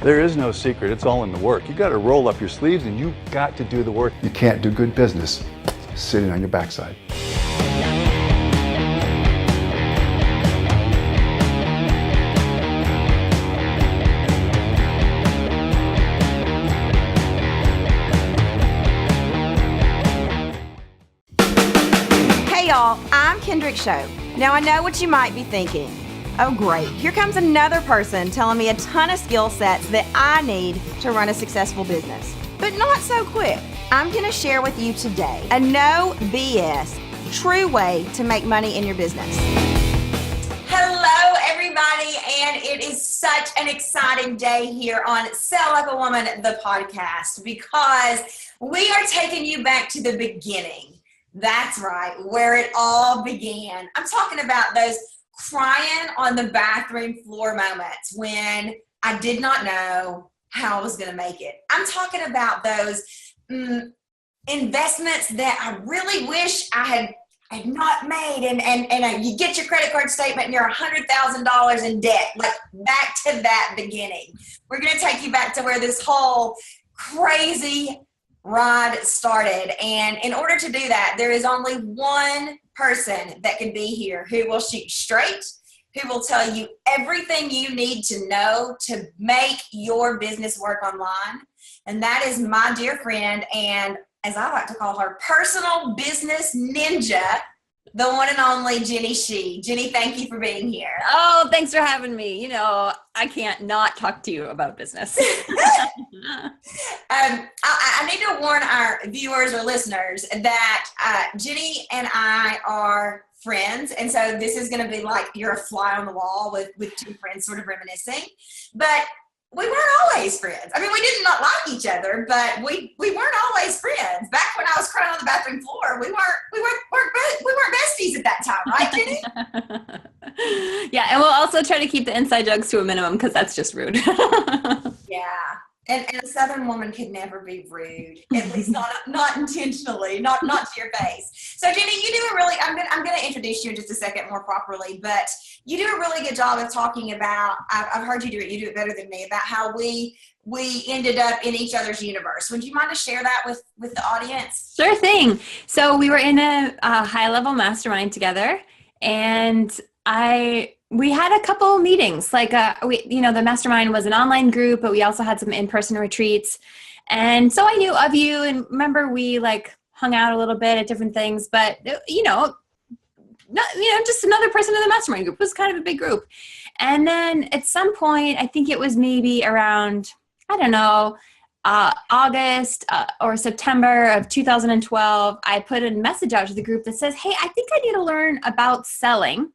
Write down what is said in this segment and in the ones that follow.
There is no secret. It's all in the work. You got to roll up your sleeves and you got to do the work. You can't do good business sitting on your backside. Hey y'all, I'm Kendrick Shope. Now I know what you might be thinking. Oh great, here comes another person telling me a ton of skill sets that I need to run a successful business. But not so quick. I'm gonna share with you today a no BS, true way to make money in your business. Hello everybody, and it is such an exciting day here on Sell Like a Woman, the podcast, because we are taking you back to the beginning. That's right, where it all began. I'm talking about those crying on the bathroom floor moments when I did not know how I was going to make it. I'm talking about those investments that I really wish I had not made. And you get your credit card statement and you're $100,000 in debt. Like back to that beginning. We're going to take you back to where this whole crazy ride started. And in order to do that, there is only one person that can be here who will shoot straight, who will tell you everything you need to know to make your business work online. And that is my dear friend, and as I like to call her, personal business ninja, the one and only Jenny Shee. Jenny, thank you for being here. Oh, thanks for having me. You know, I can't not talk to you about business. I need to warn our viewers or listeners that Jenny and I are friends. And so this is going to be like you're a fly on the wall with two friends sort of reminiscing. But we weren't always friends. I mean, we did not like each other, but we weren't always friends. Back when I was crying on the bathroom floor, we weren't besties at that time, right, Jenny? Yeah, and we'll also try to keep the inside jokes to a minimum because that's just rude. Yeah. And a Southern woman could never be rude, at least not intentionally, not to your face. So Jenny, you do a really, I'm going to introduce you in just a second more properly, but you do a really good job of talking about, I've heard you do it better than me, about how we ended up in each other's universe. Would you mind to share that with the audience? Sure thing. So we were in a high-level mastermind together, and we had a couple meetings, like, the mastermind was an online group, but we also had some in-person retreats. And so I knew of you, and remember we hung out a little bit at different things, but just another person in the mastermind group. It was kind of a big group. And then at some point, I think it was maybe around, August or September of 2012, I put a message out to the group that says, hey, I think I need to learn about selling,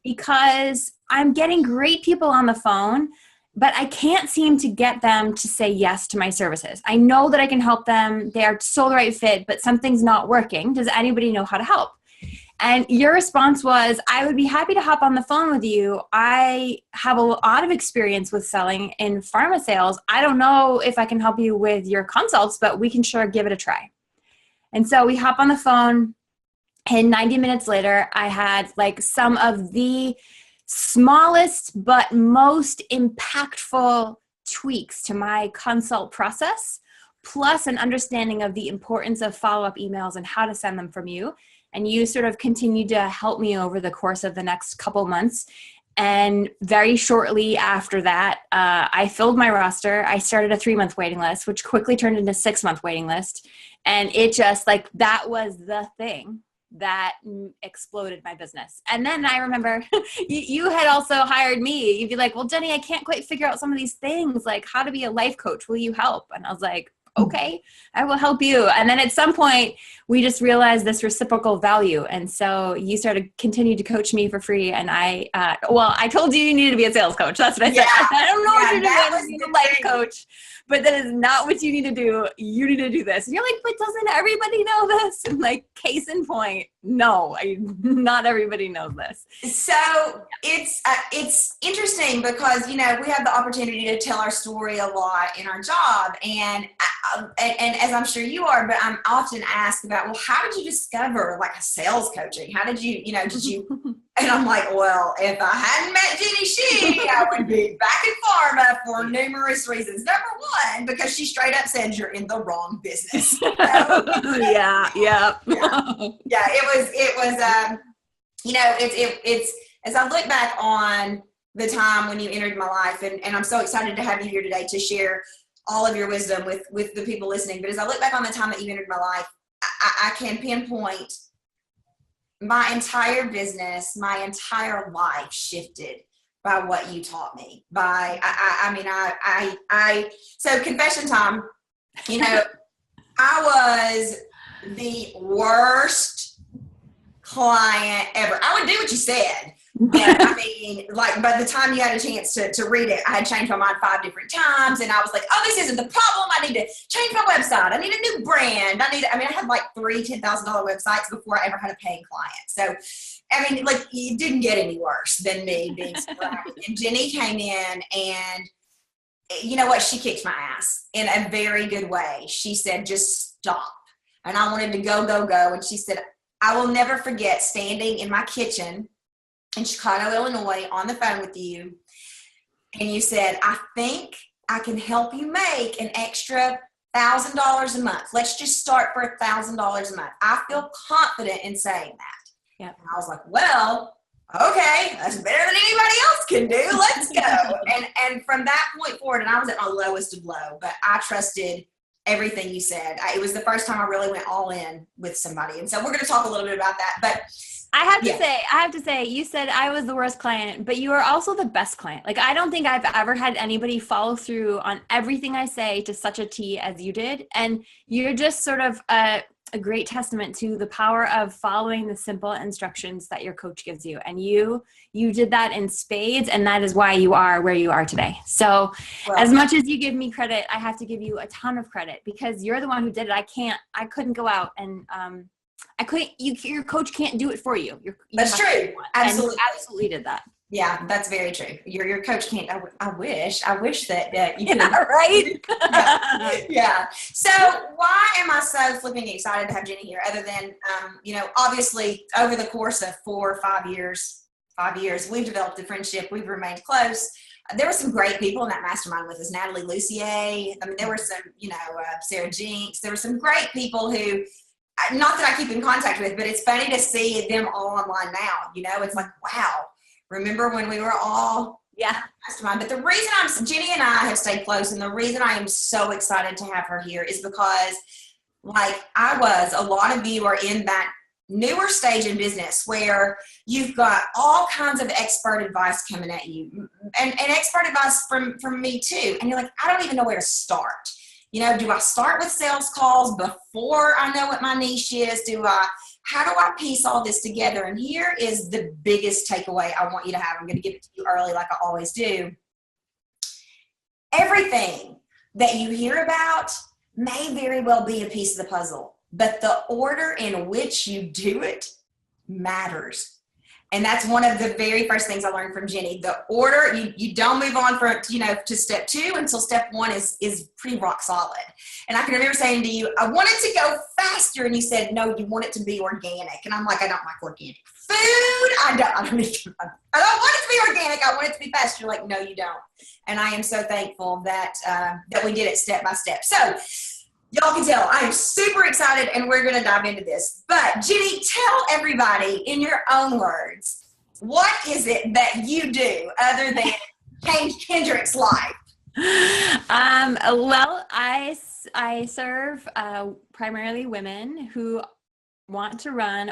because I'm getting great people on the phone, but I can't seem to get them to say yes to my services. I know that I can help them. They are so the right fit, but something's not working. Does anybody know how to help? And your response was, I would be happy to hop on the phone with you. I have a lot of experience with selling in pharma sales. I don't know if I can help you with your consults, but we can sure give it a try. And so we hop on the phone. And 90 minutes later, I had some of the smallest but most impactful tweaks to my consult process, plus an understanding of the importance of follow-up emails and how to send them from you. And you sort of continued to help me over the course of the next couple months. And very shortly after that, I filled my roster. I started a 3-month waiting list, which quickly turned into a 6-month waiting list. And it just that was the thing that exploded my business. And then I remember you had also hired me. You'd be like, well, Jenny, I can't quite figure out some of these things, like how to be a life coach. Will you help? And I was like, okay, I will help you. And then at some point we just realized this reciprocal value. And so you continued to coach me for free. And I told you needed to be a sales coach. That's what I said. Yeah. I don't know what you're was doing. I'm a life coach, but that is not what you need to do. You need to do this. And you're like, but doesn't everybody know this? And case in point, no, not everybody knows this. So it's interesting because, we have the opportunity to tell our story a lot in our job. And as I'm sure you are, but I'm often asked about, well, how did you discover a sales coaching? How did you, did you And I'm like, well, if I hadn't met Jenny Shee, I would be back in pharma for numerous reasons. Number one, because she straight up said you're in the wrong business. So, yeah. It was, it's, as I look back on the time when you entered my life, and I'm so excited to have you here today to share all of your wisdom with the people listening. But as I look back on the time that you entered my life, I can pinpoint my entire business, my entire life shifted by what you taught me. So confession time, I was the worst client ever. I would do what you said. But by the time you had a chance to read it, I had changed my mind 5 different times, and I was like, oh, this isn't the problem. I need to change my website. I need a new brand. I had like 3 $10,000 websites before I ever had a paying client. So, it didn't get any worse than me being sporadic. And Jenny came in, and you know what? She kicked my ass in a very good way. She said, just stop. And I wanted to go. And she said, I will never forget standing in my kitchen in Chicago, Illinois, on the phone with you. And you said, I think I can help you make an extra $1,000 a month. Let's just start for $1,000 a month. I feel confident in saying that. Yeah. And I was like, well, okay, that's better than anybody else can do. Let's go. and from that point forward, and I was at my lowest of low, but I trusted everything you said. It was the first time I really went all in with somebody. And so we're going to talk a little bit about that. But I have to say, you said I was the worst client, but you are also the best client. Like, I don't think I've ever had anybody follow through on everything I say to such a T as you did. And you're just sort of a great testament to the power of following the simple instructions that your coach gives you. And you did that in spades, and that is why you are where you are today. So as much as you give me credit, I have to give you a ton of credit, because you're the one who did it. I couldn't go out and, your coach can't do it for you. That's true. Absolutely. And you absolutely did that. Yeah, that's very true. Your coach can't. I wish that you could. Yeah, right? Yeah. So why am I so flipping excited to have Jenny here? Other than, obviously over the course of 4 or 5 years, we've developed a friendship. We've remained close. There were some great people in that mastermind with us. Natalie Lucier. There were some, Sarah Jinks. There were some great people who, not that I keep in contact with, but it's funny to see them all online now. It's like, wow. Remember when we were all mastermind? But the reason Jenny and I have stayed close, and the reason I am so excited to have her here is because, like I was, a lot of you are in that newer stage in business where you've got all kinds of expert advice coming at you, and expert advice from me too. And you're like, I don't even know where to start. Do I start with sales calls before I know what my niche is? How do I piece all this together? And here is the biggest takeaway I want you to have. I'm going to give it to you early like I always do. Everything that you hear about may very well be a piece of the puzzle, but the order in which you do it matters. And that's one of the very first things I learned from Jenny. The order, you don't move on to step 2 until step 1 is pretty rock solid. And I can remember saying to you, I want it to go faster. And you said, no, you want it to be organic. And I'm like, I don't like organic food. I don't want it to be organic. I want it to be fast. You're like, no, you don't. And I am so thankful that we did it step by step. So y'all can tell I am super excited, and we're going to dive into this. But Jenny, tell everybody in your own words, what is it that you do other than change Kendrick's life? Well, I serve primarily women who want to run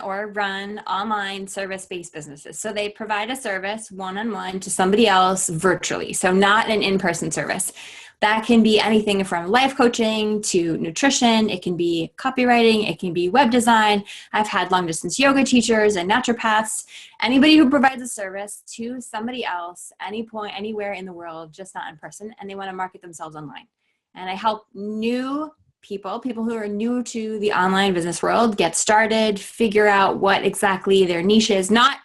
online service-based businesses. So they provide a service one-on-one to somebody else virtually. So not an in-person service. That can be anything from life coaching to nutrition. It can be copywriting. It can be web design. I've had long distance yoga teachers and naturopaths, anybody who provides a service to somebody else, any point, anywhere in the world, just not in person, and they want to market themselves online. And I help new people who are new to the online business world, get started, figure out what exactly their niche is, not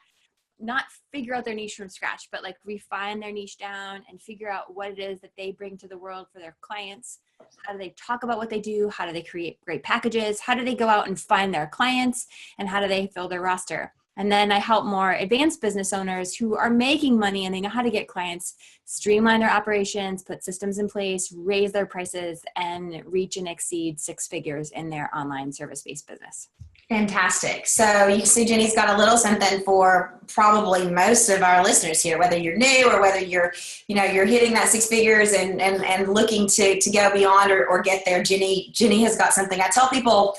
figure out their niche from scratch, but like refine their niche down and figure out what it is that they bring to the world for their clients. How do they talk about what they do? How do they create great packages? How do they go out and find their clients? And how do they fill their roster? And then I help more advanced business owners who are making money and they know how to get clients, streamline their operations, put systems in place, raise their prices, and reach and exceed 6 figures in their online service-based business. Fantastic. So you see Jenny's got a little something for probably most of our listeners here, whether you're new or whether you're hitting that 6 figures and looking to go beyond or get there. Jenny has got something. I tell people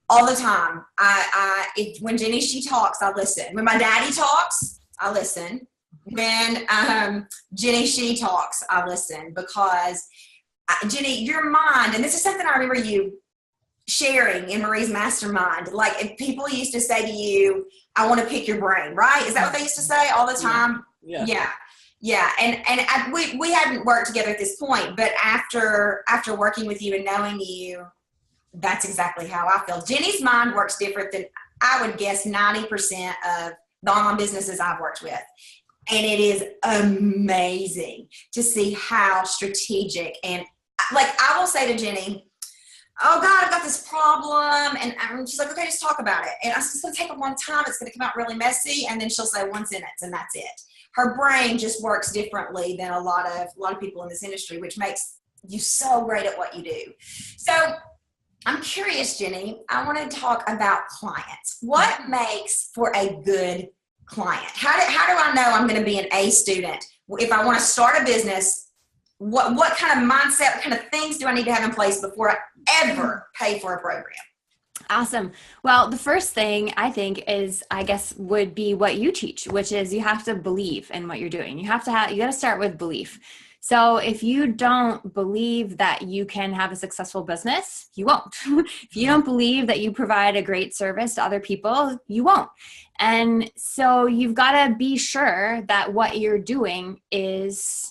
all the time, when she talks, I listen. When my daddy talks, I listen. When she talks, I listen, because Jenny, your mind, and this is something I remember you sharing in Marie's mastermind. Like, if people used to say to you, I want to pick your brain, right? Is that what they used to say all the time? Yeah. And we hadn't worked together at this point, but after working with you and knowing you, that's exactly how I feel. Jenny's mind works different than, I would guess, 90% of the online businesses I've worked with. And it is amazing to see how strategic, and like, I will say to Jenny, oh God, I've got this problem. And she's like, okay, just talk about it. And I said, it's going to take a long time. It's going to come out really messy. And then she'll say one sentence and that's it. Her brain just works differently than a lot of people in this industry, which makes you so great at what you do. So I'm curious, Jenny, I want to talk about clients. What makes for a good client? How do I know I'm going to be an A student? If I want to start a business, what kind of mindset, what kind of things do I need to have in place before I ever pay for a program? Awesome. Well, the first thing I think is, I guess, would be what you teach, which is you have to believe in what you're doing. You got to start with belief. So if you don't believe that you can have a successful business, you won't. If you don't believe that you provide a great service to other people, you won't. And so you've got to be sure that what you're doing is,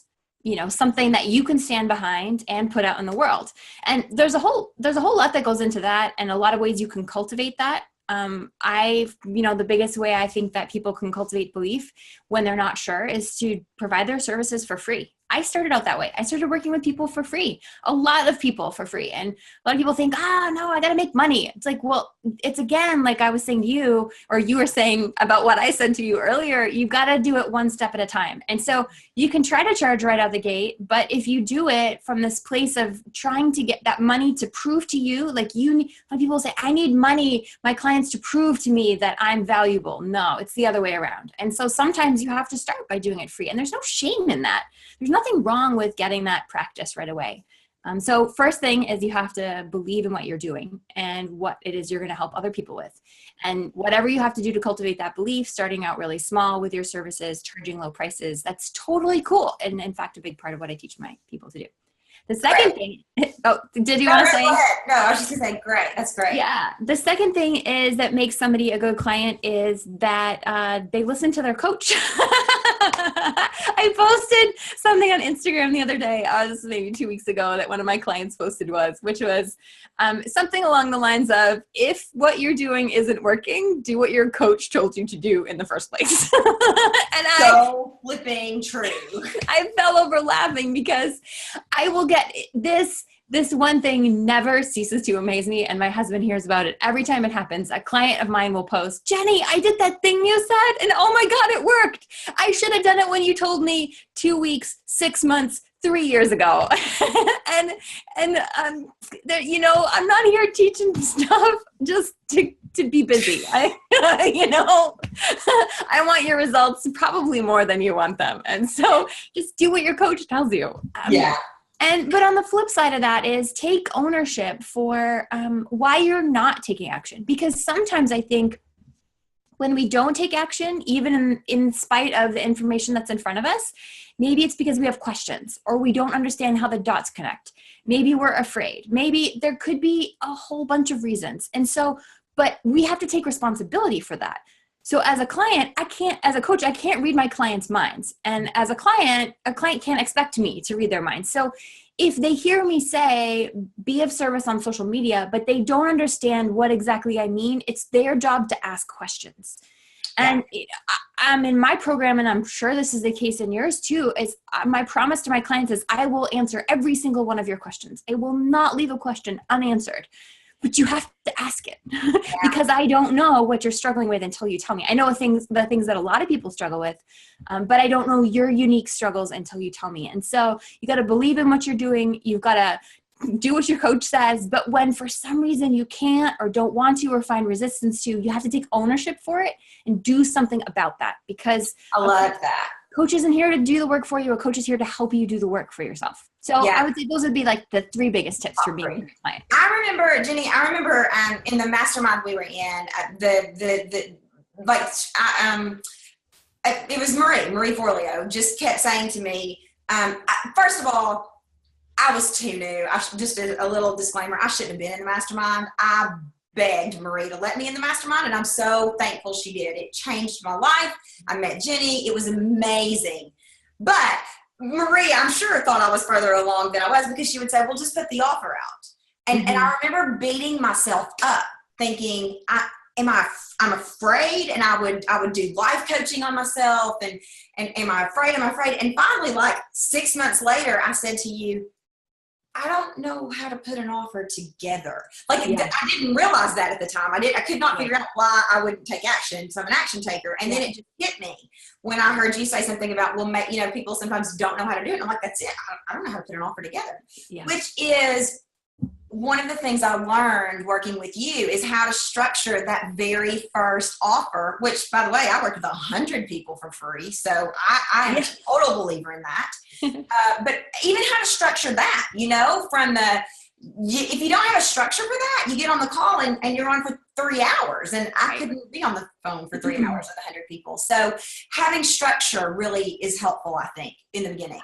something that you can stand behind and put out in the world. And there's a whole lot that goes into that, and a lot of ways you can cultivate that. The biggest way I think that people can cultivate belief when they're not sure is to provide their services for free. I started out that way. I started working with people for free, a lot of people for free. And a lot of people think, no, I got to make money. It's like, well, it's again, like I was saying to you, or you were saying about what I said to you earlier, you've got to do it one step at a time. And so you can try to charge right out the gate, but if you do it from this place of trying to get that money to prove to you, like a lot of people say, I need money, my clients, to prove to me that I'm valuable. No, it's the other way around. And so sometimes you have to start by doing it free. And there's no shame in that. There's nothing wrong with getting that practice right away. So first thing is you have to believe in what you're doing and what it is you're going to help other people with. And whatever you have to do to cultivate that belief, starting out really small with your services, charging low prices, that's totally cool. And in fact, a big part of what I teach my people to do. The second thing, did you want to say? Go ahead. No, I was just going to say, great. That's great. Yeah. The second thing is that makes somebody a good client is that they listen to their coach. I posted something on Instagram the other day, this was maybe 2 weeks ago, that one of my clients posted which was something along the lines of, if what you're doing isn't working, do what your coach told you to do in the first place. And so flipping true. I fell over laughing because I will get this one thing never ceases to amaze me, and my husband hears about it every time it happens. A client of mine will post, Jenny, I did that thing you said, and oh my God, it worked. I should have done it when you told me 2 weeks, 6 months, 3 years ago. and I'm not here teaching stuff just to be busy. I want your results probably more than you want them. And so just do what your coach tells you. Yeah. But on the flip side of that is take ownership for why you're not taking action. Because sometimes I think when we don't take action, even in spite of the information that's in front of us, maybe it's because we have questions or we don't understand how the dots connect. Maybe we're afraid. Maybe there could be a whole bunch of reasons. And so, but we have to take responsibility for that. So as a client, as a coach, I can't read my clients' minds. And as a client can't expect me to read their minds. So if they hear me say, be of service on social media, but they don't understand what exactly I mean, it's their job to ask questions. And I'm in my program, and I'm sure this is the case in yours too, is my promise to my clients is I will answer every single one of your questions. I will not leave a question unanswered. but you have to ask it because I don't know what you're struggling with until you tell me. I know the things that a lot of people struggle with, but I don't know your unique struggles until you tell me. And so you got to believe in what you're doing. You've got to do what your coach says, but when for some reason you can't or don't want to or find resistance to, you have to take ownership for it and do something about that, because I love that. coach isn't here to do the work for you. A coach is here to help you do the work for yourself. So I would say those would be like the 3 biggest tips for being a client. I remember, Jenny, in the mastermind we were in, it was Marie Forleo just kept saying to me, first of all, I was too new. Just a little disclaimer, I shouldn't have been in the mastermind. I begged Marie to let me in the mastermind, and I'm so thankful she did. It changed my life. I met Jenny. It was amazing. But Marie, I'm sure, thought I was further along than I was, because she would say, well, just put the offer out. And I remember beating myself up thinking, I'm afraid, and I would do life coaching on myself, and am I afraid? And finally, like 6 months later, I said to you, I don't know how to put an offer together. I didn't realize that at the time. I could not figure out why I wouldn't take action. So I'm an action taker. And then it just hit me when I heard you say something about, people sometimes don't know how to do it. And I'm like, that's it. I don't know how to put an offer together, which is one of the things I learned working with you, is how to structure that very first offer, which, by the way, I worked with 100 people for free. So I am a total believer in that. But even how to structure that, if you don't have a structure for that, you get on the call and you're on for 3 hours, and I couldn't be on the phone for 3 hours with 100 people. So having structure really is helpful, I think, in the beginning.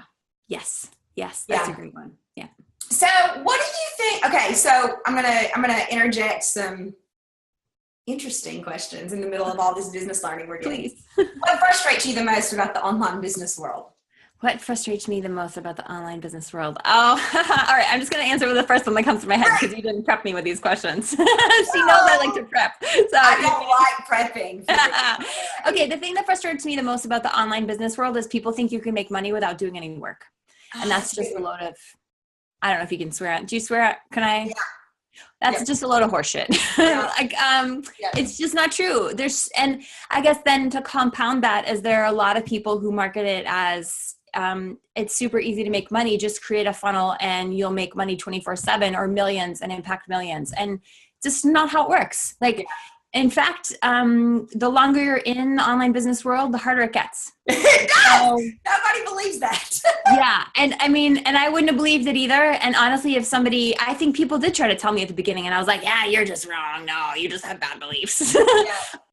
Yes, that's a great one. Yeah. So what do you think? Okay, so I'm gonna interject some interesting questions in the middle of all this business learning we're doing. Please. What frustrates you the most about the online business world? What frustrates me the most about the online business world? Oh, all right. I'm just going to answer with the first one that comes to my head, because you didn't prep me with these questions. She knows I like to prep. So I don't like prepping. Okay. The thing that frustrates me the most about the online business world is people think you can make money without doing any work. And that's just a load of, I don't know if you can swear. Do you swear? Can I? Yeah. That's just a load of horseshit. It's just not true. And I guess then to compound that, is there are a lot of people who market it as, it's super easy to make money. Just create a funnel and you'll make money 24/7 or millions and impact millions. And just not how it works. In fact, the longer you're in the online business world, the harder it gets. It does. So, nobody believes that. And I wouldn't have believed it either. And honestly, I think people did try to tell me at the beginning, and I was like, yeah, you're just wrong. No, you just have bad beliefs.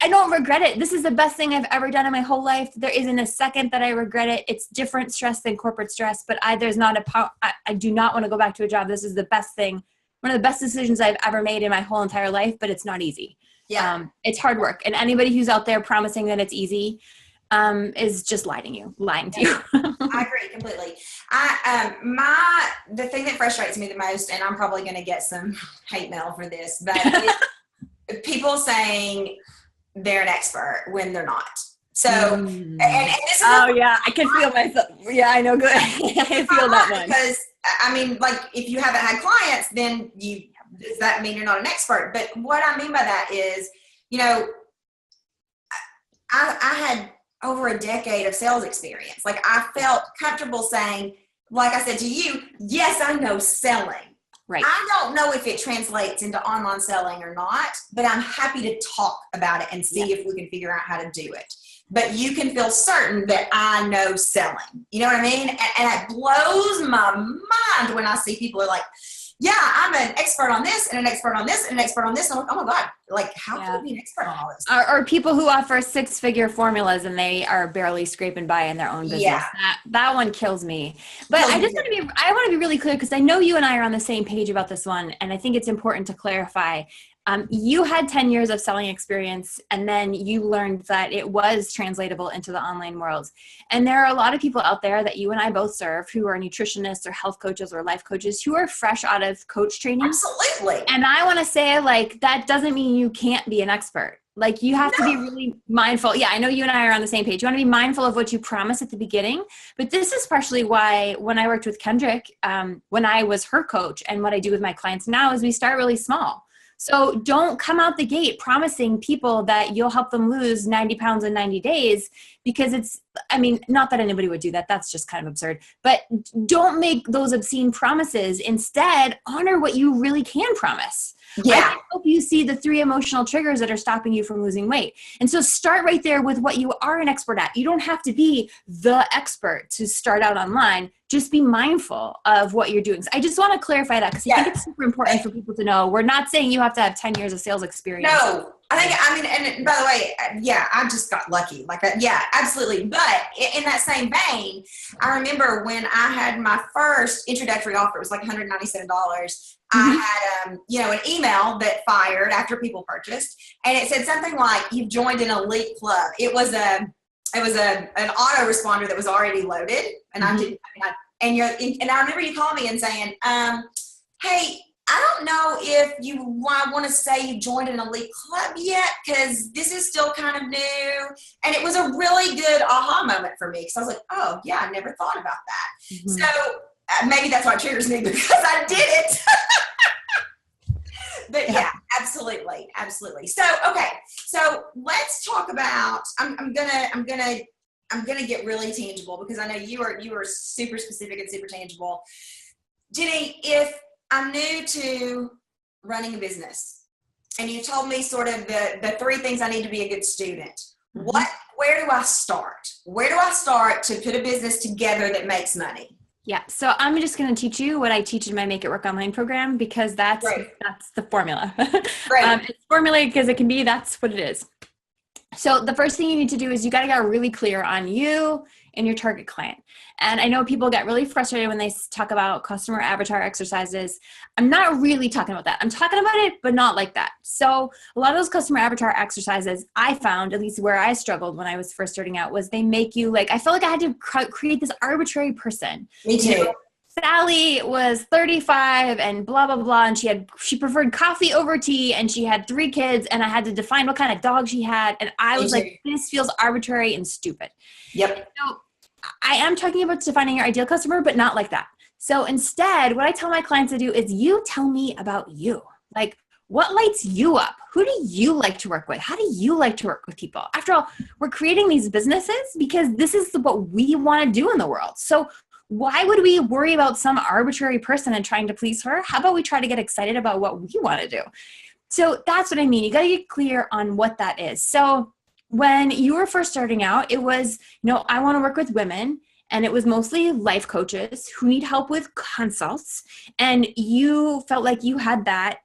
I don't regret it. This is the best thing I've ever done in my whole life. There isn't a second that I regret it. It's different stress than corporate stress, but I do not want to go back to a job. This is the best thing. One of the best decisions I've ever made in my whole entire life, but it's not easy. It's hard work. And anybody who's out there promising that it's easy is just lying to you. I agree completely. The thing that frustrates me the most, and I'm probably going to get some hate mail for this, but people saying they're an expert when they're not. So, and this is I can feel myself. Yeah, I know. Good. I feel that one. Because if you haven't had clients, then does that mean you're not an expert? But what I mean by that is, I had over a decade of sales experience. I felt comfortable saying, like I said to you, yes, I know selling. Right. I don't know if it translates into online selling or not, but I'm happy to talk about it and see if we can figure out how to do it. But you can feel certain that I know selling. You know what I mean? And it blows my mind when I see people are like, yeah, I'm an expert on this and an expert on this and an expert on this. I'm like, oh my God, how can I be an expert on all this? Or people who offer 6-figure formulas and they are barely scraping by in their own business. Yeah. That one kills me. But I want to be really clear, because I know you and I are on the same page about this one. And I think it's important to clarify. You had 10 years of selling experience, and then you learned that it was translatable into the online world. And there are a lot of people out there that you and I both serve who are nutritionists or health coaches or life coaches who are fresh out of coach training. Absolutely. And I want to say, that doesn't mean you can't be an expert. You have to be really mindful. Yeah, I know you and I are on the same page. You want to be mindful of what you promise at the beginning. But this is partially why when I worked with Kendrick, when I was her coach, and what I do with my clients now is we start really small. So don't come out the gate promising people that you'll help them lose 90 pounds in 90 days, because not that anybody would do that. That's just kind of absurd. But don't make those obscene promises. Instead, honor what you really can promise. Yeah. I can help you see the 3 emotional triggers that are stopping you from losing weight. And so start right there with what you are an expert at. You don't have to be the expert to start out online. Just be mindful of what you're doing. So I just want to clarify that, because I think it's super important for people to know. We're not saying you have to have 10 years of sales experience. No, and by the way, I just got lucky. Absolutely. But in that same vein, I remember when I had my first introductory offer, it was like $197. I had, an email that fired after people purchased, and it said something like, "You've joined an elite club." It was an autoresponder that was already loaded, and I didn't. And I remember you calling me and saying, "Hey, I don't know if you want to say you joined an elite club yet, because this is still kind of new." And it was a really good aha moment for me, because I was like, "Oh yeah, I never thought about that." Mm-hmm. So maybe that's why it triggers me, because I did it. But yeah, absolutely. So, okay. So let's talk about, I'm gonna get really tangible, because I know you are super specific and super tangible. Jenny, if I'm new to running a business, and you told me sort of the 3 things I need to be a good student, where do I start? Where do I start to put a business together that makes money? Yeah. So I'm just going to teach you what I teach in my Make It Work Online program, because that's the formula. It's formula because it can be, that's what it is. So the first thing you need to do is you got to get really clear on you and your target client. And I know people get really frustrated when they talk about customer avatar exercises. I'm not really talking about that. I'm talking about it, but not like that. So a lot of those customer avatar exercises I found, at least where I struggled when I was first starting out, was they make you I felt like I had to create this arbitrary person. Me too. Sally was 35 and blah, blah, blah. And she preferred coffee over tea, and she had 3 kids, and I had to define what kind of dog she had. And I was like, this feels arbitrary and stupid. Yep. So I am talking about defining your ideal customer, but not like that. So instead, what I tell my clients to do is, you tell me about you. Like, what lights you up? Who do you like to work with? How do you like to work with people? After all, we're creating these businesses because this is what we want to do in the world. So why would we worry about some arbitrary person and trying to please her? How about we try to get excited about what we want to do? So that's what I mean. You got to get clear on what that is. So when you were first starting out, it was, I want to work with women. And it was mostly life coaches who need help with consults. And you felt like you had that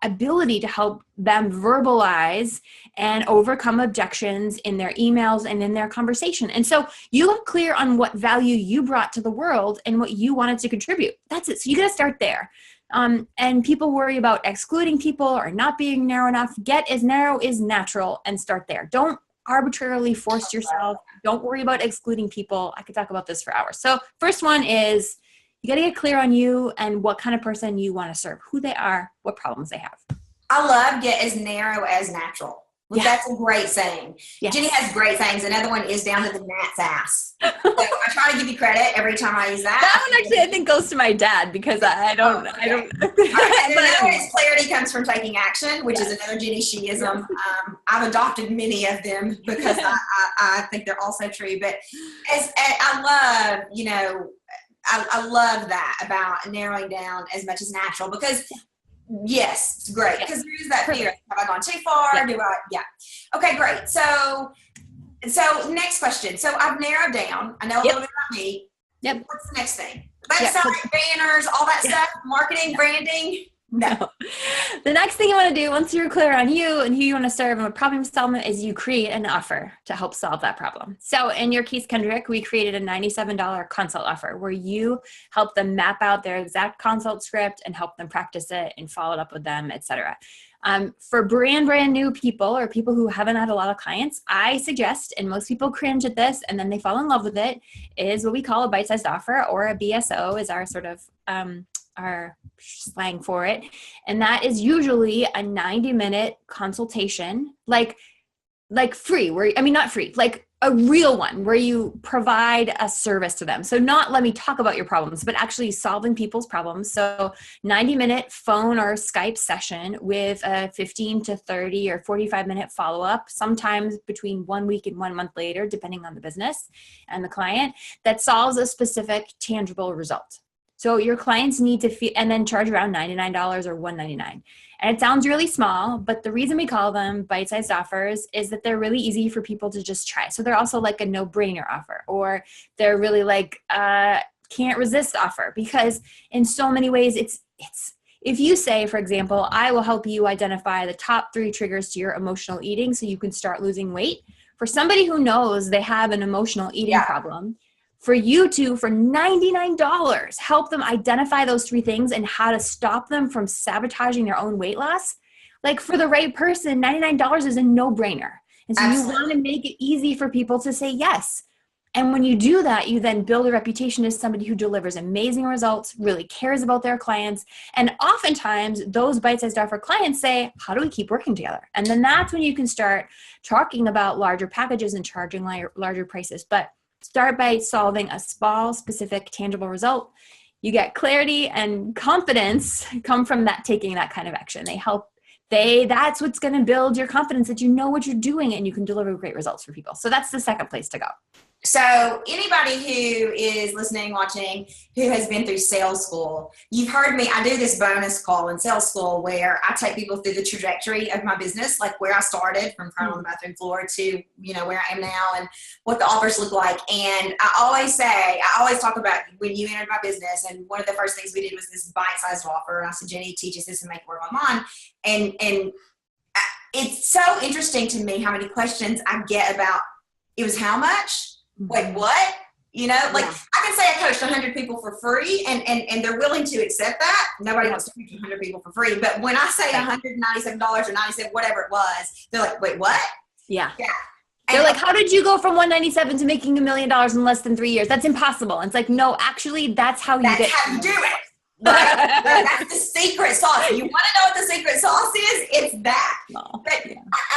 ability to help them verbalize and overcome objections in their emails and in their conversation. And so you got clear on what value you brought to the world and what you wanted to contribute. That's it. So you got to start there. And people worry about excluding people or not being narrow enough. Get as narrow as natural and start there. Don't arbitrarily force yourself. Don't worry about excluding people. I could talk about this for hours. So first one is, you got to get clear on you and what kind of person you want to serve, who they are, what problems they have. I love get as narrow as natural. Yeah. That's a great saying. Yes. Jenny has great sayings. Another one is down to the gnat's ass. So I try to give you credit every time I use that. That one actually I think goes to my dad, because I don't. All right. And another one is clarity comes from taking action, which is another Jenny sheism. I've adopted many of them because I think they're all so true. But I love, I love that about narrowing down as much as natural, because yes, it's great, because there is that fear. Have I gone too far? Okay, great. So next question. So I've narrowed down. I know a little bit about me. Yep. What's the next thing? Website, banners, all that stuff, marketing, branding. No. The next thing you want to do, once you're clear on you and who you want to serve and what problem solvement, is you create an offer to help solve that problem. So in your case, Kendrick, we created a $97 consult offer where you help them map out their exact consult script and help them practice it and follow up with them, etc. For brand new people or people who haven't had a lot of clients, I suggest, and most people cringe at this and then they fall in love with it, is what we call a bite-sized offer, or a BSO is our sort of our slang for it. And that is usually a 90-minute consultation, like free, not free, like a real one where you provide a service to them. So not let me talk about your problems, but actually solving people's problems. So 90-minute phone or Skype session with a 15 to 30 or 45-minute follow-up, sometimes between 1 week and 1 month later, depending on the business and the client, that solves a specific tangible result. So your clients need to feel, and then charge around $99 or $199. And it sounds really small, but the reason we call them bite-sized offers is that they're really easy for people to just try. So they're also like a no-brainer offer, or they're really like can't resist offer, because in so many ways it's if you say, for example, I will help you identify the top 3 triggers to your emotional eating so you can start losing weight. For somebody who knows they have an emotional eating problem, for you to, for $99, help them identify those 3 things and how to stop them from sabotaging their own weight loss. Like, for the right person, $99 is a no-brainer. And so you want to make it easy for people to say yes. And when you do that, you then build a reputation as somebody who delivers amazing results, really cares about their clients. And oftentimes those bite-sized offer clients say, how do we keep working together? And then that's when you can start talking about larger packages and charging larger prices. But start by solving a small, specific, tangible result. You get clarity and confidence come from that, taking that kind of action. That's what's going to build your confidence, that you know what you're doing and you can deliver great results for people. So that's the second place to go. So anybody who is listening, watching, who has been through sales school, you've heard me, I do this bonus call in sales school where I take people through the trajectory of my business, like where I started from crying on the bathroom floor to, where I am now and what the offers look like. And I always talk about when you entered my business, and one of the first things we did was this bite-sized offer. And I said, Jenny teaches this and make it work online. And it's so interesting to me how many questions I get about, it was how much? Wait, what? I can say I coached 100 people for free and they're willing to accept that. Nobody wants to coach 100 people for free. But when I say $197 or 97, whatever it was, they're like, wait, what? Yeah. They're like, how did you go from 197 to making $1 million in less than 3 years? That's impossible. And it's like, no, actually, that's how you do it. That's the secret sauce. You want to know what the secret sauce is? It's that. But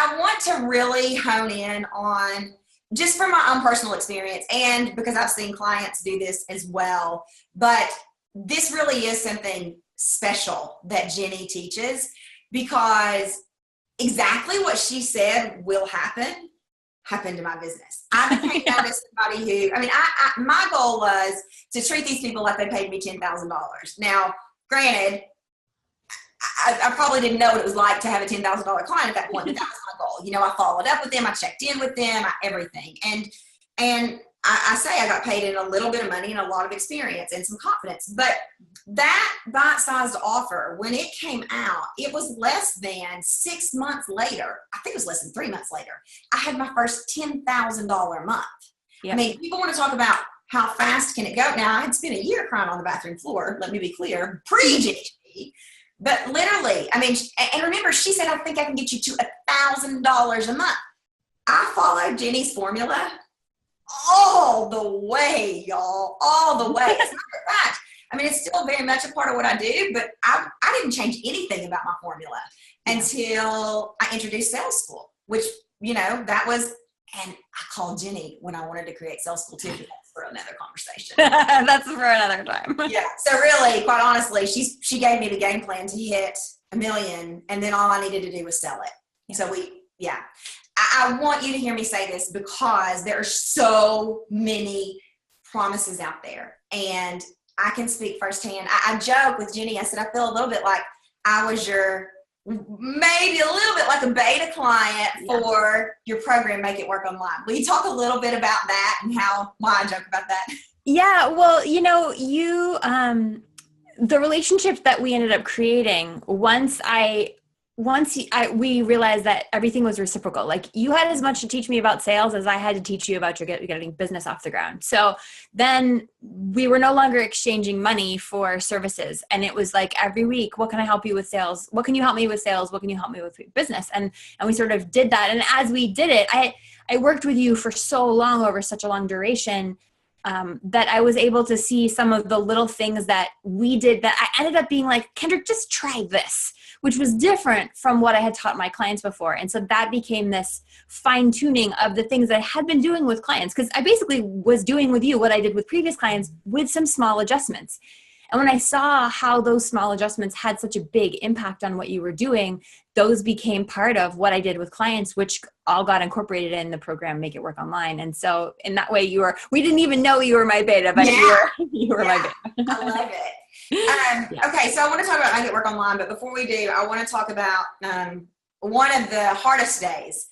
I want to really hone in on, just from my own personal experience, and because I've seen clients do this as well, but this really is something special that Jenny teaches, because exactly what she said will happen happened to my business. I became known as somebody who, my goal was to treat these people like they paid me $10,000. Now, granted, I probably didn't know what it was like to have a $10,000 client at that point, but that was my goal. I followed up with them, I checked in with them, everything. And I say I got paid in a little bit of money and a lot of experience and some confidence. But that bite-sized offer, when it came out, it was less than 6 months later. I think it was less than 3 months later. I had my first $10,000 month. Yep. People want to talk about how fast can it go. Now, I had spent a year crying on the bathroom floor, let me be clear, pre-GHD. But literally, and remember, she said, I think I can get you to $1,000 a month. I followed Jenny's formula all the way, y'all, all the way. As a matter of fact, it's still very much a part of what I do, but I didn't change anything about my formula until I introduced sales school, which, that was, and I called Jenny when I wanted to create sales school too. That's for another conversation. That's for another time. Yeah. So really, quite honestly, she gave me the game plan to hit $1 million, and then all I needed to do was sell it. Yeah. So I want you to hear me say this, because there are so many promises out there, and I can speak firsthand. I joke with Jenny. I said, I feel a little bit like I was maybe a little bit like a beta client for your program, Make It Work Online. Will you talk a little bit about that and why I joke about that? Yeah, well, the relationships that we ended up creating once we realized that everything was reciprocal. Like, you had as much to teach me about sales as I had to teach you about getting business off the ground. So then we were no longer exchanging money for services. And it was like, every week, what can I help you with sales? What can you help me with sales? What can you help me with business? And we sort of did that. And as we did it, I worked with you for so long, over such a long duration, that I was able to see some of the little things that we did that I ended up being like, Kendrick, just try this, which was different from what I had taught my clients before. And so that became this fine tuning of the things that I had been doing with clients. Because I basically was doing with you what I did with previous clients with some small adjustments. And when I saw how those small adjustments had such a big impact on what you were doing, those became part of what I did with clients, which all got incorporated in the program, Make It Work Online. And so in that way we didn't even know you were my beta, but you were my beta. I love it. Okay, so I want to talk about Make It Work Online, but before we do, I want to talk about one of the hardest days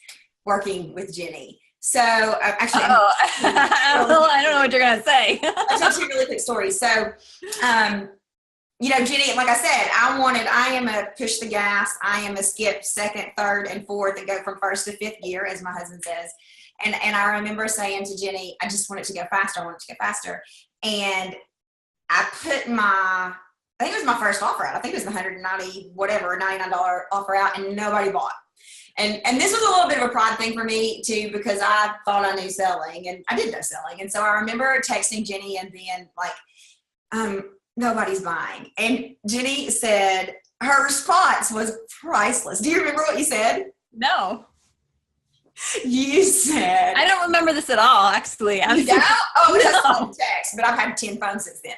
working with Jenny. So actually, I don't know what you're going to say. I'll tell you a really quick story. So, Jenny, like I said, I am a push the gas. I am a skip second, third, and fourth and go from first to fifth gear, as my husband says. And I remember saying to Jenny, I just want it to go faster. I want it to go faster. And I put I think it was my first offer out. I think it was the $190, whatever, $99 offer out, and nobody bought. And this was a little bit of a pride thing for me too, because I thought I knew selling, and I did know selling. And so I remember texting Jenny and being like, nobody's buying. And Jenny said, her response was priceless. Do you remember what you said? No. You said, I don't remember this at all, actually. You don't? Oh, it was a text, but I've had 10 phones since then.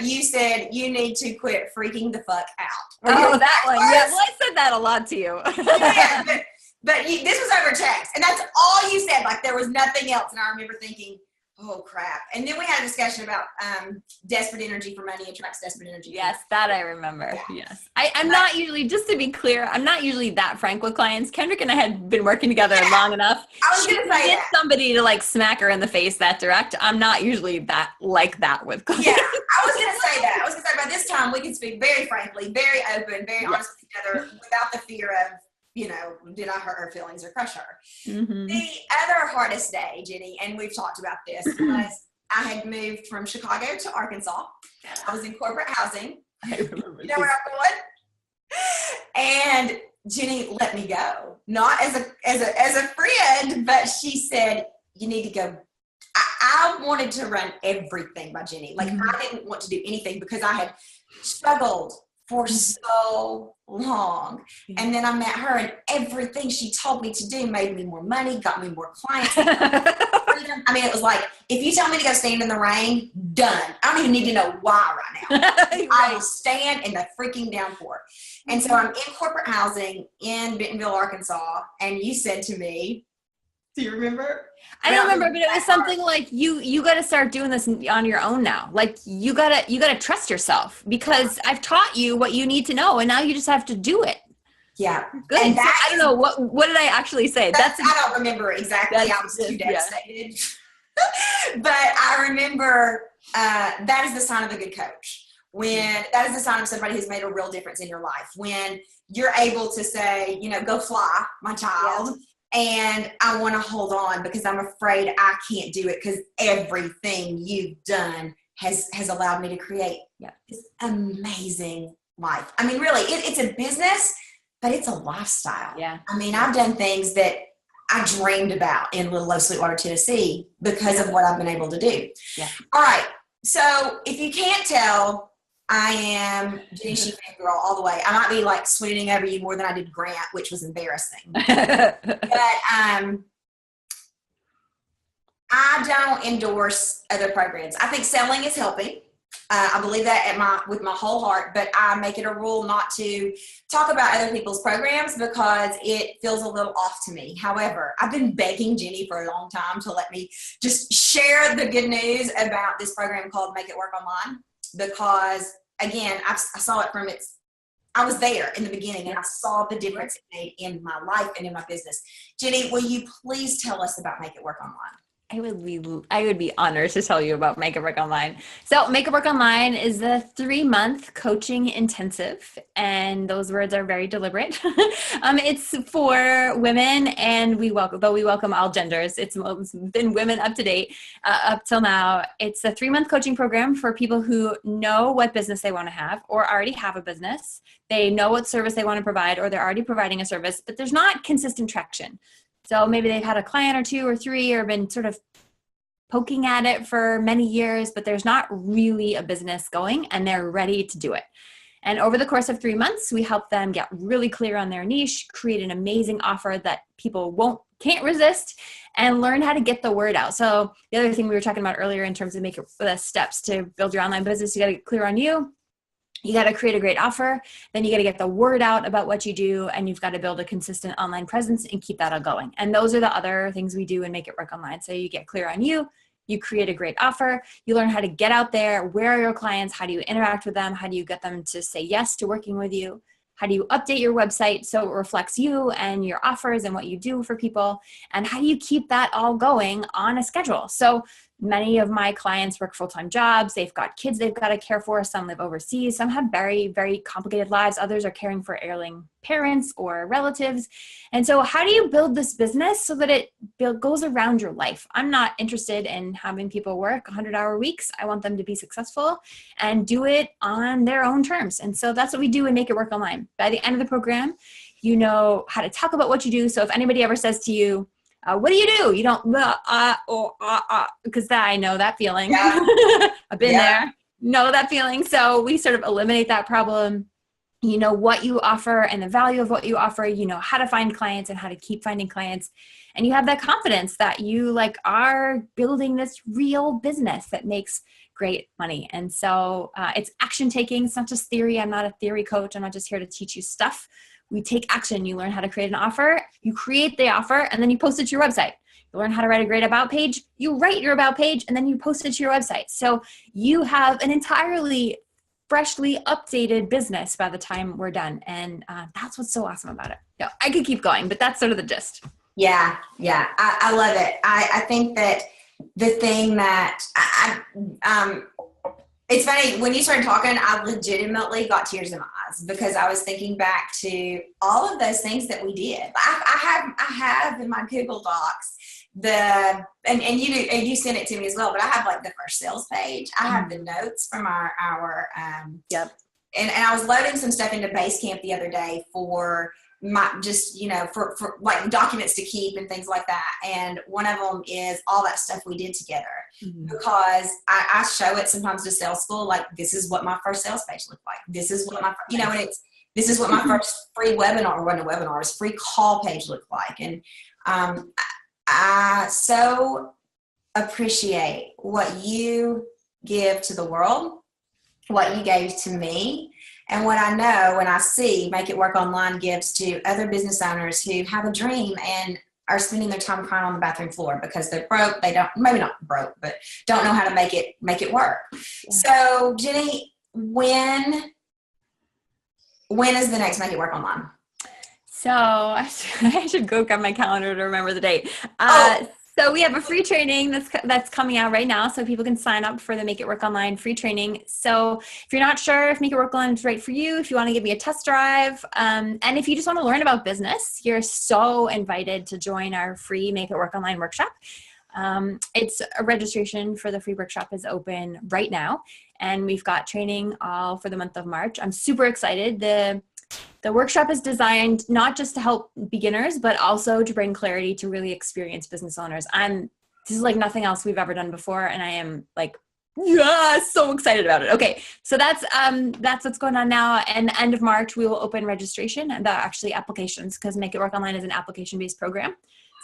You said you need to quit freaking the fuck out. Oh, that one. Yeah, well, I said that a lot to you. Yeah, but this was over text, and that's all you said. Like, there was nothing else. And I remember thinking, oh crap. And then we had a discussion about desperate energy for money attracts desperate energy. Yes, that I remember. Yeah. Yes. I'm not usually, just to be clear, I'm not usually that frank with clients. Kendrick and I had been working together long enough. I was going to say get somebody to like smack her in the face that direct. I'm not usually that with clients. Yeah, I was going to say that. I was going to say by this time we can speak very frankly, very open, very honest with each other without the fear of, did I hurt her feelings or crush her? Mm-hmm. The other hardest day, Jenny, and we've talked about this, was I had moved from Chicago to Arkansas. I was in corporate housing. I remember. You know where I'm going? And Jenny let me go, not as a friend, but she said, you need to go. I wanted to run everything by Jenny. Like, I didn't want to do anything because I had struggled for so long. And then I met her, and everything she told me to do made me more money, got me more clients. I mean, it was like, if you tell me to go stand in the rain, done. I don't even need to know why right now. I will stand in the freaking downpour. And so I'm in corporate housing in Bentonville, Arkansas. And you said to me, do you remember? I don't remember, but it was something like you got to start doing this on your own now. Like you got to trust yourself, because I've taught you what you need to know, and now you just have to do it. Yeah. Good. And I don't know what did I actually say? I don't remember exactly. I was too devastated. But I remember that is the sign of a good coach. That is the sign of somebody who's made a real difference in your life. When you're able to say, go fly, my child. Yeah. And I want to hold on because I'm afraid I can't do it, because everything you've done has allowed me to create this amazing life. I mean, really, it's a business, but it's a lifestyle. Yeah. I mean, I've done things that I dreamed about in Little Old Sweetwater, Tennessee, because of what I've been able to do. Yeah. All right. So if you can't tell, I am Jenny Shope girl all the way. I might be like swooning over you more than I did Grant, which was embarrassing. But I don't endorse other programs. I think selling is helping. I believe that with my whole heart, but I make it a rule not to talk about other people's programs because it feels a little off to me. However, I've been begging Jenny for a long time to let me just share the good news about this program called Make It Work Online. Because again, I saw it I was there in the beginning, and I saw the difference it made in my life and in my business. Jenny, will you please tell us about Make It Work Online? I would be honored to tell you about Make It Work Online. So Make It Work Online is a 3-month coaching intensive, and those words are very deliberate. It's for women, and we welcome all genders. It's been women up to date up till now. It's a 3-month coaching program for people who know what business they want to have or already have a business. They know what service they want to provide, or they're already providing a service, but there's not consistent traction. So maybe they've had a client or 2 or 3 or been sort of poking at it for many years, but there's not really a business going, and they're ready to do it. And over the course of 3 months, we help them get really clear on their niche, create an amazing offer that people can't resist, and learn how to get the word out. So the other thing we were talking about earlier in terms of the steps to build your online business, you got to get clear on you. You got to create a great offer. Then you got to get the word out about what you do, and you've got to build a consistent online presence and keep that all going. And those are the other things we do and Make It Work Online. So you get clear on you. You create a great offer. You learn how to get out there. Where are your clients? How do you interact with them? How do you get them to say yes to working with you? How do you update your website so it reflects you and your offers and what you do for people? And how do you keep that all going on a schedule? So many of my clients work full-time jobs. They've got kids they've got to care for. Some live overseas. Some have very, very complicated lives. Others are caring for ailing parents or relatives. And so how do you build this business so that it goes around your life? I'm not interested in having people work 100-hour weeks. I want them to be successful and do it on their own terms. And so that's what we do and Make It Work Online. By the end of the program, you know how to talk about what you do. So if anybody ever says to you, what do? You don't, because I know that feeling. Yeah. I've been there, know that feeling. So we sort of eliminate that problem. You know what you offer and the value of what you offer. You know how to find clients and how to keep finding clients. And you have that confidence that you are building this real business that makes great money. And so it's action taking. It's not just theory. I'm not a theory coach. I'm not just here to teach you stuff. We take action. You learn how to create an offer, you create the offer, and then you post it to your website. You learn how to write a great about page, you write your about page, and then you post it to your website. So you have an entirely freshly updated business by the time we're done. And that's what's so awesome about it. No, I could keep going, but that's sort of the gist. Yeah. I love it. I think that the thing that it's funny, when you started talking, I legitimately got tears in my eyes because I was thinking back to all of those things that we did. I have in my Google Docs and you sent it to me as well, but I have the first sales page. I have the notes from our yep. And I was loading some stuff into Basecamp the other day for for documents to keep and things like that. And one of them is all that stuff we did together because I show it sometimes to sales school. This is what my first sales page looked like. This is what this is what my first free webinar, or wasn't a webinar, it was free call page looked like. And I so appreciate what you give to the world, what you gave to me, and what I know when I see Make It Work Online gives to other business owners who have a dream and are spending their time crying on the bathroom floor because they're broke. They don't, maybe not broke, but don't know how to make it work. Yeah. So Jenny, when is the next Make It Work Online? So I should go grab my calendar to remember the date. So we have a free training that's coming out right now, so people can sign up for the Make It Work Online free training. So if you're not sure if Make It Work Online is right for you, if you want to give me a test drive, and if you just want to learn about business, you're so invited to join our free Make It Work Online workshop. It's a registration for the free workshop is open right now, and we've got training all for the month of March. I'm super excited. The workshop is designed not just to help beginners, but also to bring clarity to really experienced business owners. This is like nothing else we've ever done before, and I am so excited about it. Okay, so that's what's going on now. And the end of March, we will open registration and actually applications, because Make It Work Online is an application-based program.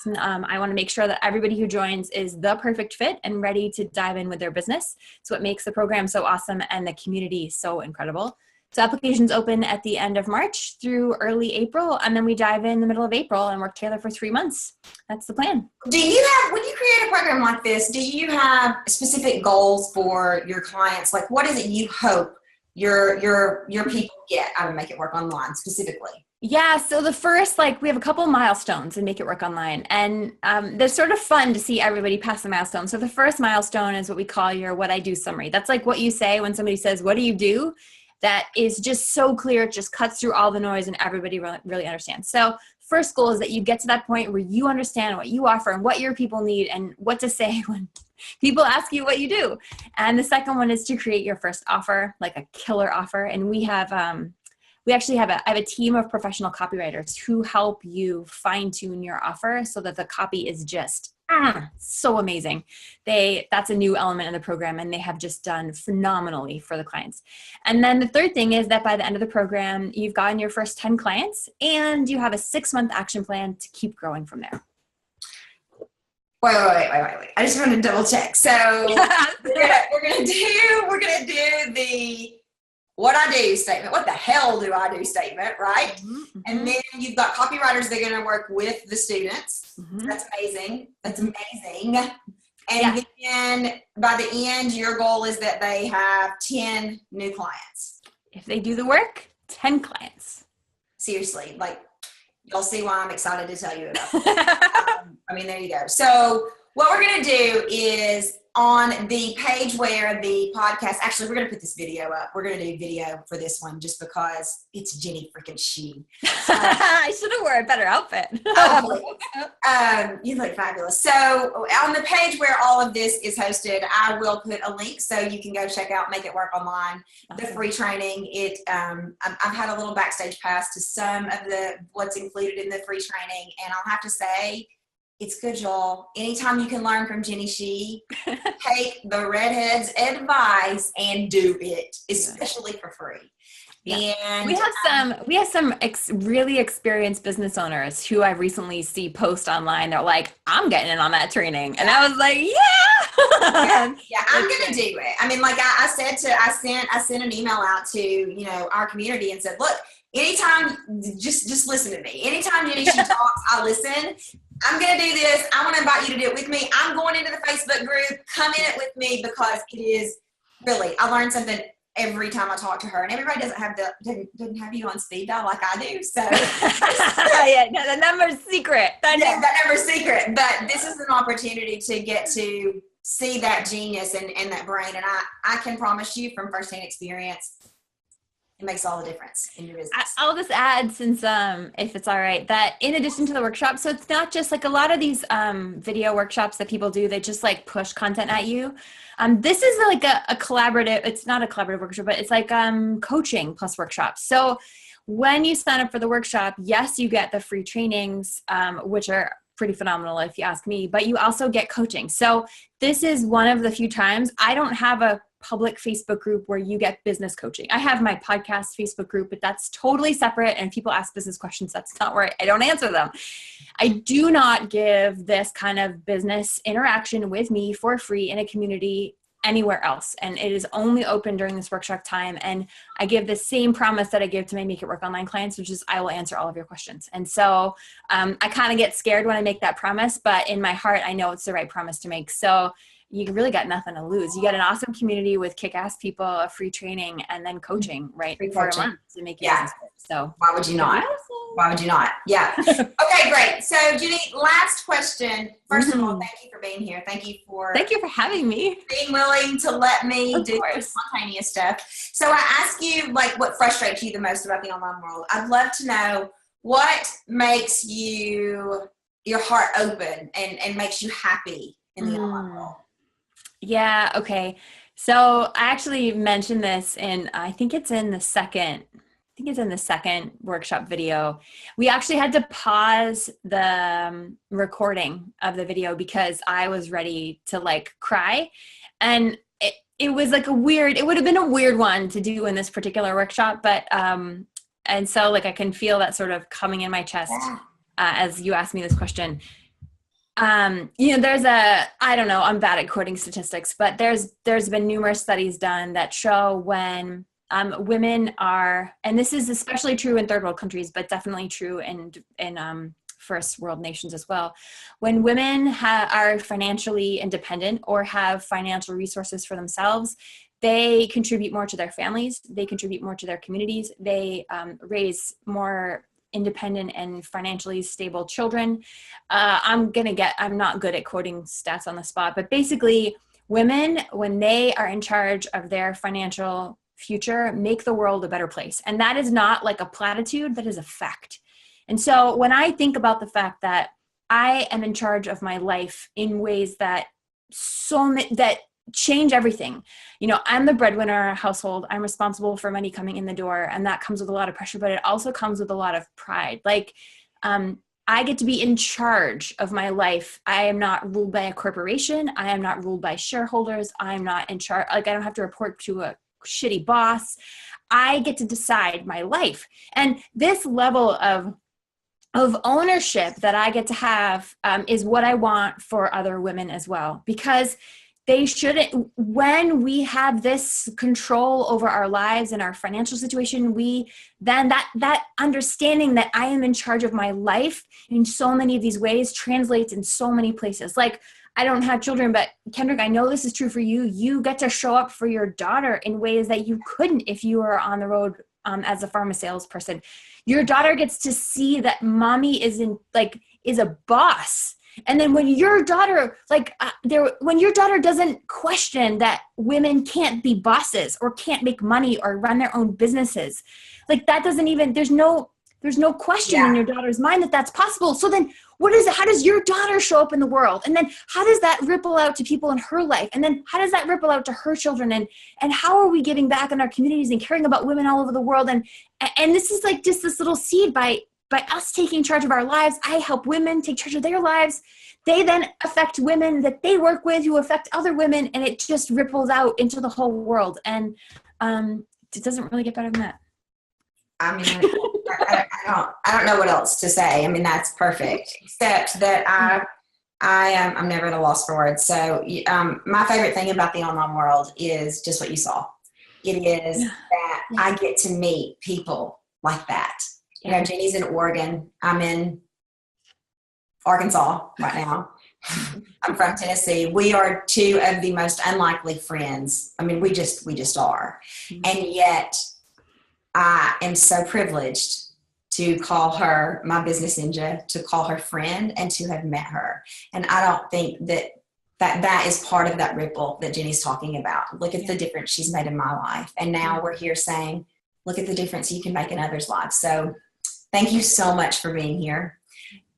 So, I want to make sure that everybody who joins is the perfect fit and ready to dive in with their business. It's what makes the program so awesome and the community so incredible. So applications open at the end of March through early April, and then we dive in the middle of April and work together for 3 months. That's the plan. When you create a program like this, do you have specific goals for your clients? What is it you hope your people get out of Make It Work Online specifically? Yeah, so the first, we have a couple milestones in Make It Work Online, and they're sort of fun to see everybody pass the milestone. So the first milestone is what we call your what I do summary. That's what you say when somebody says, what do you do? That is just so clear, it just cuts through all the noise and everybody really understands. So first goal is that you get to that point where you understand what you offer and what your people need and what to say when people ask you what you do. And the second one is to create your first offer, like a killer offer. And we have, I have a team of professional copywriters who help you fine tune your offer so that the copy is just so amazing. That's a new element in the program, and they have just done phenomenally for the clients. And then the third thing is that by the end of the program, you've gotten your first 10 clients and you have a 6-month action plan to keep growing from there. Wait. I just want to double check. So we're gonna do the what I do statement. What the hell do I do statement, right? Mm-hmm. And then you've got copywriters that are going to work with the students. Mm-hmm. That's amazing. And then by the end, your goal is that they have 10 new clients. If they do the work, 10 clients. Seriously, like you'll see why I'm excited to tell you about it. There you go. So what we're going to do is on the page where the podcast, actually, we're going to put this video up. We're going to do video for this one just because it's Jenny freaking She. I should have worn a better outfit. You look fabulous. So on the page where all of this is hosted, I will put a link so you can go check out Make It Work Online, the free training. I've had a little backstage pass to some of what's included in the free training, and I'll have to say, it's good, y'all. Anytime you can learn from Jenny She, take the redhead's advice and do it, especially for free. Yeah. And we have some really experienced business owners who I recently see post online. They're like, I'm getting in on that training. And I was like, yeah, I'm going to do it. I sent an email out to, our community and said, look, anytime, just listen to me. Anytime Jenny She talks, I listen. I'm going to do this. I want to invite you to do it with me. I'm going into the Facebook group. Come in it with me because it is really, I learned something every time I talk to her, and everybody doesn't have you on speed dial like I do. So the number's secret. That number's secret. But this is an opportunity to get to see that genius and that brain. And I can promise you from firsthand experience, it makes all the difference in your business. I'll just add, since if it's all right, that in addition to the workshop, so it's not just like a lot of these video workshops that people do, they just like push content at you. This is like a collaborative, it's not a collaborative workshop, but it's like coaching plus workshops. So when you sign up for the workshop, yes, you get the free trainings, which are pretty phenomenal if you ask me, but you also get coaching. So this is one of the few times I don't have a public Facebook group where you get business coaching. I have my podcast Facebook group, but that's totally separate. And if people ask business questions, that's not where I don't answer them. I do not give this kind of business interaction with me for free in a community anywhere else. And it is only open during this workshop time. And I give the same promise that I give to my Make It Work Online clients, which is I will answer all of your questions. And so I kind of get scared when I make that promise, but in my heart, I know it's the right promise to make. So you really got nothing to lose. You get an awesome community with kick-ass people, a free training, and then coaching, right? For a month to make your business work. So why would you not? Why would you not? Yeah. Okay, great. So Jenny, last question. First of all, thank you for being here. Thank you for having me. Being willing to let me do spontaneous stuff. So I ask you, like, what frustrates you the most about the online world? I'd love to know what makes your heart open and makes you happy in the online world. Yeah. Okay. So I actually mentioned this I think it's in the second workshop video. We actually had to pause the recording of the video because I was ready to like cry. And it was like it would have been a weird one to do in this particular workshop. But, and so like, I can feel that sort of coming in my chest as you asked me this question. There's I don't know, I'm bad at quoting statistics, but there's been numerous studies done that show when women are, and this is especially true in third world countries, but definitely true in first world nations as well. When women are financially independent or have financial resources for themselves, they contribute more to their families, they contribute more to their communities, they raise more independent and financially stable children. I'm not good at quoting stats on the spot, but basically women, when they are in charge of their financial future, make the world a better place. And that is not like a platitude, that is a fact. And so when I think about the fact that I am in charge of my life in ways that that change everything. I'm the breadwinner in our household. I'm responsible for money coming in the door, and that comes with a lot of pressure, but it also comes with a lot of pride. Like, I get to be in charge of my life. I am not ruled by a corporation. I am not ruled by shareholders. I'm not in charge. Like, I don't have to report to a shitty boss. I get to decide my life. And this level of ownership that I get to have is what I want for other women as well, because they shouldn't, when we have this control over our lives and our financial situation, then that understanding that I am in charge of my life in so many of these ways translates in so many places. Like, I don't have children, but Kendrick, I know this is true for you. You get to show up for your daughter in ways that you couldn't if you were on the road as a pharma salesperson. Your daughter gets to see that mommy is a boss. And then when your daughter, when your daughter doesn't question that women can't be bosses or can't make money or run their own businesses, like, that doesn't even, there's no question in your daughter's mind that that's possible. So then how does your daughter show up in the world? And then how does that ripple out to people in her life? And then how does that ripple out to her children? And how are we giving back in our communities and caring about women all over the world? And this is like just this little seed by us taking charge of our lives. I help women take charge of their lives. They then affect women that they work with who affect other women, and it just ripples out into the whole world. And it doesn't really get better than that. I mean, I don't know what else to say. I mean, that's perfect, except that I'm never at a loss for words. So my favorite thing about the online world is just what you saw. It is that I get to meet people like that. You know, Jenny's in Oregon. I'm in Arkansas right now. I'm from Tennessee. We are two of the most unlikely friends. I mean, we just are. And yet I am so privileged to call her my business ninja, to call her friend, and to have met her. And I don't think that is part of that ripple that Jenny's talking about. Look at the difference she's made in my life. And now we're here saying, look at the difference you can make in others' lives. So thank you so much for being here.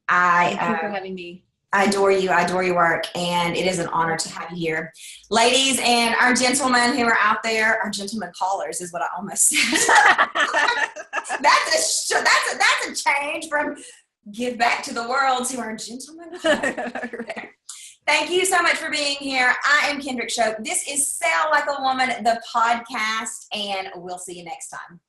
Thank you for having me. I adore you. I adore your work, and it is an honor to have you here. Ladies and our gentlemen who are out there, our gentlemen callers is what I almost said. That's a change from give back to the world to our gentlemen. Thank you so much for being here. I am Kendrick Shope. This is Sell Like a Woman, the podcast, and we'll see you next time.